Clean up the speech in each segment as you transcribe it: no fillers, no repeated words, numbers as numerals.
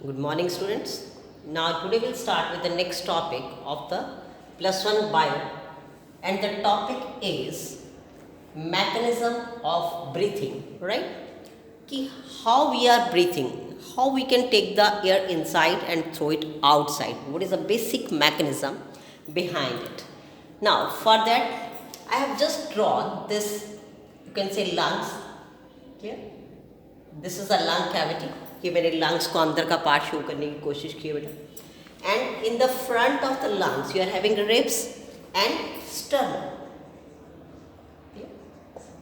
Good morning, students. Now, today we'll start with the next topic of the plus one bio, and the topic is mechanism of breathing, right? Ki how we are breathing, how we can take the air inside and throw it outside. What is the basic mechanism behind it? Now, for that, I have just drawn this, you can say lungs, clear? This is a lung cavity. ये मेरे lungs को अंदर का part show करने की कोशिश की है बेटा. And in the front of the lungs you are having ribs and sternum.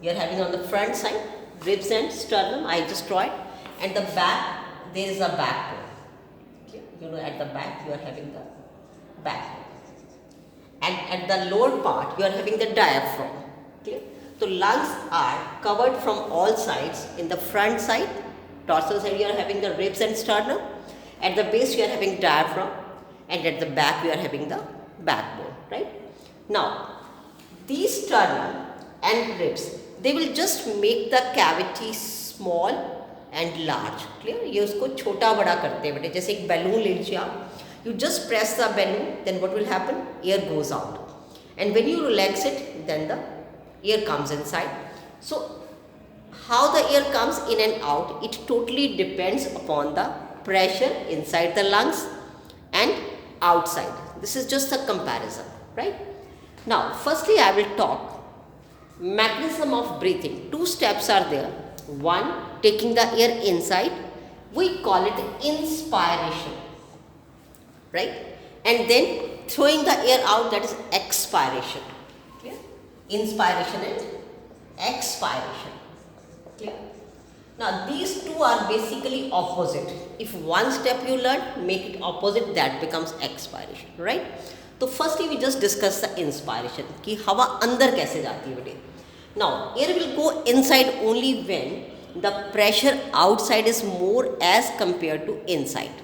You are having on the front side ribs and sternum. I just draw it. And the back, there is a backbone. Okay? You know, at the back you are having the backbone. And at the lower part you are having the diaphragm. Okay? So lungs are covered from all sides. In the front side, dorsal side, you are having the ribs and sternum. At the base you are having diaphragm, and at the back you are having the backbone, right? Now, these sternum and ribs, they will just make the cavity small and large. Clear? ये उसको छोटा बड़ा करते हैं बेटे. जैसे एक balloon ले लीजिए आप. You just press the balloon, then what will happen? Air goes out. And when you relax it, then the air comes inside. So, how the air comes in and out, it totally depends upon the pressure inside the lungs and outside. This is just a comparison, right? Now, firstly I will talk mechanism of breathing. Two steps are there. One, taking the air inside, we call it inspiration, right? And then throwing the air out, that is expiration. Clear? Inspiration and expiration. Clear? Now these two are basically opposite. If one step you learn, make it opposite, that becomes expiration, right? तो firstly we just discuss the inspiration कि हवा अंदर कैसे जाती है बेटे. Now air will go inside only when the pressure outside is more as compared to inside.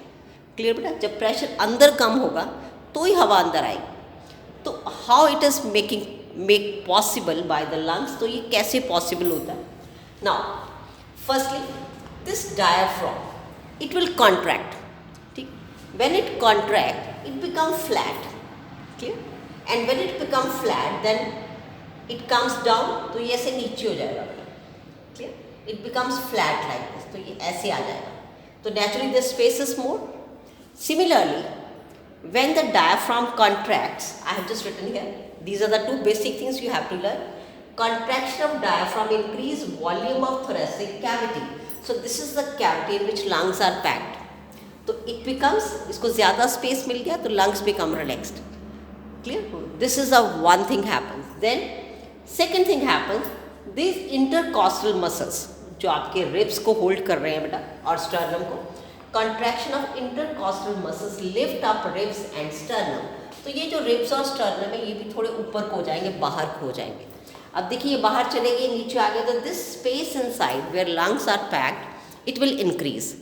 Clear बेटा? जब pressure अंदर कम होगा तो ही हवा अंदर आएगी. तो how it is make possible by the lungs, तो ये कैसे possible होता है? Now firstly this diaphragm, it will contract. ठीक? When it contract, it becomes flat. Clear? And when it becomes flat, then it comes down, तो ये ऐसे नीचे हो जाएगा. Clear? It becomes flat like this, तो ये ऐसे आ जाएगा. तो naturally the space is more. Similarly, when the diaphragm contracts, I have just written here, these are the two basic things you have to learn. Contraction of diaphragm increase volume of thoracic cavity. So this is the cavity in which lungs are packed. तो it becomes, इसको ज़्यादा space मिल गया तो lungs become relaxed. Clear? This is the one thing happens. Then second thing happens, these intercostal muscles जो आपके ribs को hold कर रहे हैं बेटा और sternum को, contraction of intercostal muscles lift up ribs and sternum. तो ये जो ribs और sternum है ये भी थोड़े ऊपर को हो जाएंगे, बाहर को हो जाएंगे. अब देखिए ये बाहर चले गए, नीचे आ गए, तो this space inside where lungs are packed, it will increase.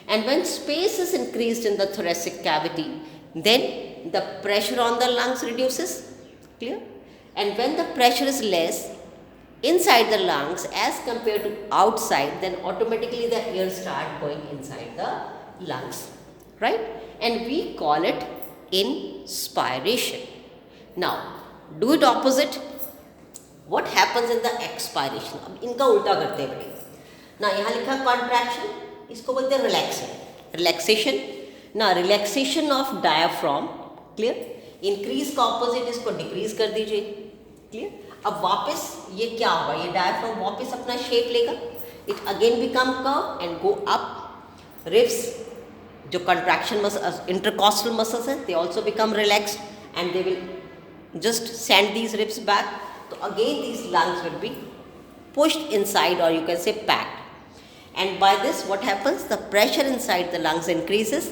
And when space is increased in the thoracic cavity, then the pressure on the lungs reduces. Clear? And when the pressure is less inside the lungs as compared to outside, then automatically the air start going inside the lungs, right? And we call it inspiration. Now do it opposite. What happens in the expiration? अब इनका उल्टा करते हैं बेटे. ना यहाँ लिखा contraction, इसको बोलते हैं relaxation. ना relaxation of diaphragm. Clear? Increase का opposite, इसको decrease कर दीजिए. Clear? अब वापस ये क्या होगा, ये diaphragm वापस अपना shape लेगा. It again become curve and go up. Ribs, जो contraction muscles, intercostal muscles हैं, they also become relaxed and they will just send these ribs back. So again these lungs will be pushed inside, or you can say packed. And by this what happens? The pressure inside the lungs increases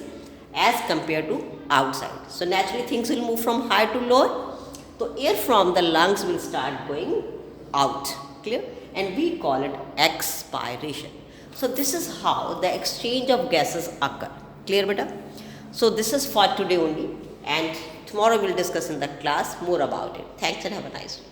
as compared to outside. So naturally things will move from high to low. So air from the lungs will start going out. Clear? And we call it expiration. So this is how the exchange of gases occur. Clear beta? So this is for today only, and tomorrow we'll discuss in the class more about it. Thanks and have a nice day.